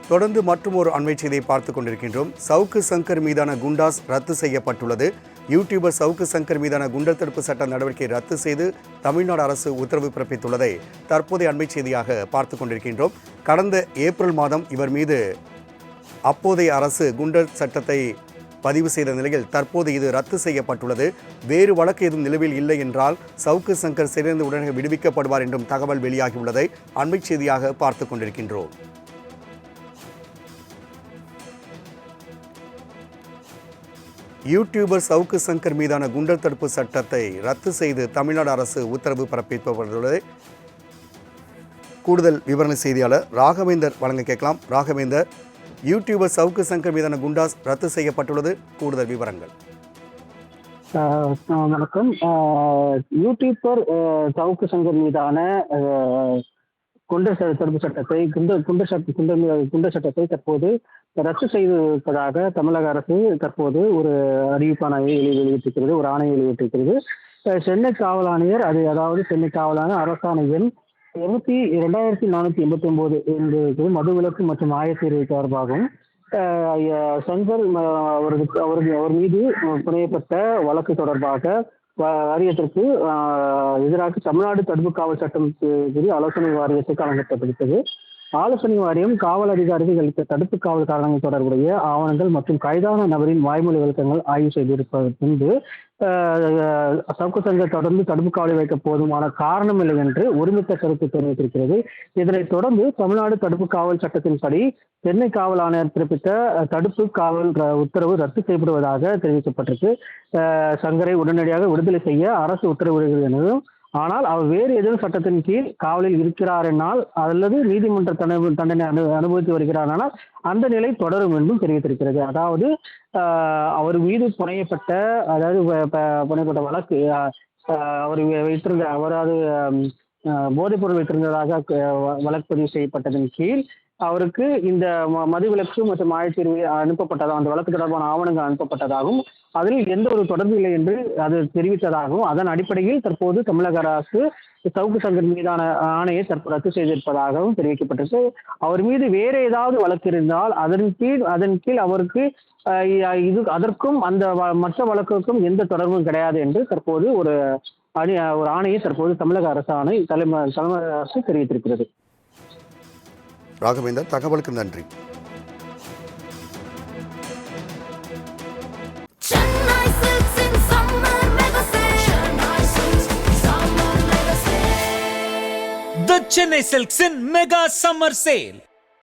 தொடர்ந்து மற்றும் ஒரு அண்மை செய்தியை பார்த்துக் கொண்டிருக்கின்றோம். சவுக்கு சங்கர் மீதான குண்டாஸ் ரத்து செய்யப்பட்டுள்ளது. யூடியூபர் சவுக்கு சங்கர் மீதான குண்டர் தடுப்பு சட்ட நடவடிக்கை ரத்து செய்து தமிழ்நாடு அரசு உத்தரவு பிறப்பித்துள்ளதை தற்போதைய அண்மை செய்தியாக பார்த்துக் கொண்டிருக்கின்றோம். கடந்த ஏப்ரல் மாதம் இவர் மீது அப்போதைய அரசு குண்டர் சட்டத்தை பதிவு செய்த நிலையில் தற்போது இது ரத்து செய்யப்பட்டுள்ளது. வேறு வழக்கு எதுவும் நிலுவையில் இல்லை என்றால் சவுக்கு சங்கர் சிறையிலிருந்து உடனே விடுவிக்கப்படுவார் என்றும் தகவல் வெளியாகியுள்ளதை அண்மை செய்தியாக பார்த்துக் கொண்டிருக்கின்றோம். யூடியூபர் சவுக்கு சங்கர் மீதான குண்டர் தடுப்பு சட்டத்தை ரத்து செய்து தமிழ்நாடு அரசு உத்தரவு பிறப்பித்துள்ளது. கூடுதல் விவரண செய்தியாளர் ராகவேந்தர் வழங்க கேட்கலாம். ராகவேந்தர், யூடியூபர் சவுக்கு சங்கர் மீதான குண்டாஸ் ரத்து செய்யப்பட்டுள்ளது, கூடுதல் விவரங்கள். வணக்கம். யூடியூபர் சவுக்கு சங்கர் மீதான குண்டர் தடுப்பு சட்டத்தை குண்டர் சட்டத்தை தற்போது ரத்து செய்திருப்பதாக தமிழக அரசு தற்போது ஒரு அறிவிப்பாணையை வெளியிட்டிருக்கிறது, ஒரு ஆணையை வெளியிட்டிருக்கிறது. சென்னை காவல் ஆணையர் அதாவது சென்னை காவல் ஆணையர் அரசாணை எண் 2489 என்று மதுவிலக்கு மற்றும் ஆயத்தீர்வு தொடர்பாகவும் சங்கர் அவர் மீது புனையப்பட்ட வழக்கு தொடர்பாக வாரியத்திற்கு எதிராக தமிழ்நாடு தடுப்பு காவல் சட்டம் ஆலோசனை வாரியத்துக்கு வழங்கப்பட்டிருக்கிறது. ஆலோசனை வாரியம் காவல் அதிகாரிகள் அளித்த தடுப்பு காவல் காரணங்கள் தொடர்புடைய ஆவணங்கள் மற்றும் கைதான நபரின் வாய்மொழி விளக்கங்கள் ஆய்வு செய்திருப்பது பின்பு சவுக்கு சங்கர் தொடர்ந்து தடுப்பு காவலில் வைக்க போதுமான காரணம் இல்லை என்று ஒருமித்த கருத்து தெரிவித்திருக்கிறது. இதனைத் தொடர்ந்து தமிழ்நாடு தடுப்பு காவல் சட்டத்தின்படி சென்னை காவல் ஆணையர் பிறப்பித்த தடுப்பு காவல் உத்தரவு ரத்து செய்யப்படுவதாக தெரிவிக்கப்பட்டிருக்கு. சங்கரை உடனடியாக விடுதலை செய்ய அரசு உத்தரவிடுகிறது எனவும், ஆனால் அவர் வேறு ஏதேனும் சட்டத்தின் கீழ் காவலில் இருக்கிறார் என்னால் அல்லது நீதிமன்ற தண்டனை அனுபவித்து வருகிறார் ஆனால் அந்த நிலை தொடரும் என்றும் தெரிவித்திருக்கிறது. அதாவது அவர் மீது புனையப்பட்ட வழக்கு அவர் வைத்திருந்த அவராது போதைப்பொருள் வைத்திருந்ததாக வழக்கு பதிவு செய்யப்பட்டதன் கீழ் அவருக்கு இந்த மதுவிலக்கு மற்றும் ஆயத்தீர்வு அனுப்பப்பட்டதாகவும் அந்த வழக்கு தொடர்பான ஆவணங்கள் அனுப்பப்பட்டதாகவும் அதில் எந்த ஒரு தொடர்பு இல்லை என்று அது தெரிவித்ததாகவும் அதன் அடிப்படையில் தற்போது தமிழக அரசு சவுக்கு சங்கர் மீதான ஆணையை தற்போது ரத்து செய்திருப்பதாகவும் தெரிவிக்கப்பட்டிருக்கு. அவர் மீது வேறு ஏதாவது வழக்கு இருந்தால் அதன் கீழ் அவருக்கு அதற்கும் அந்த மற்ற வழக்குக்கும் எந்த தொடர்பும் கிடையாது என்று தற்போது ஒரு ஆணையை தற்போது தமிழக தலைமை அரசு தெரிவித்திருக்கிறது. ராகவேந்தர், தகவலுக்கு நன்றி. The Chennai Silks in Mega Summer Sale.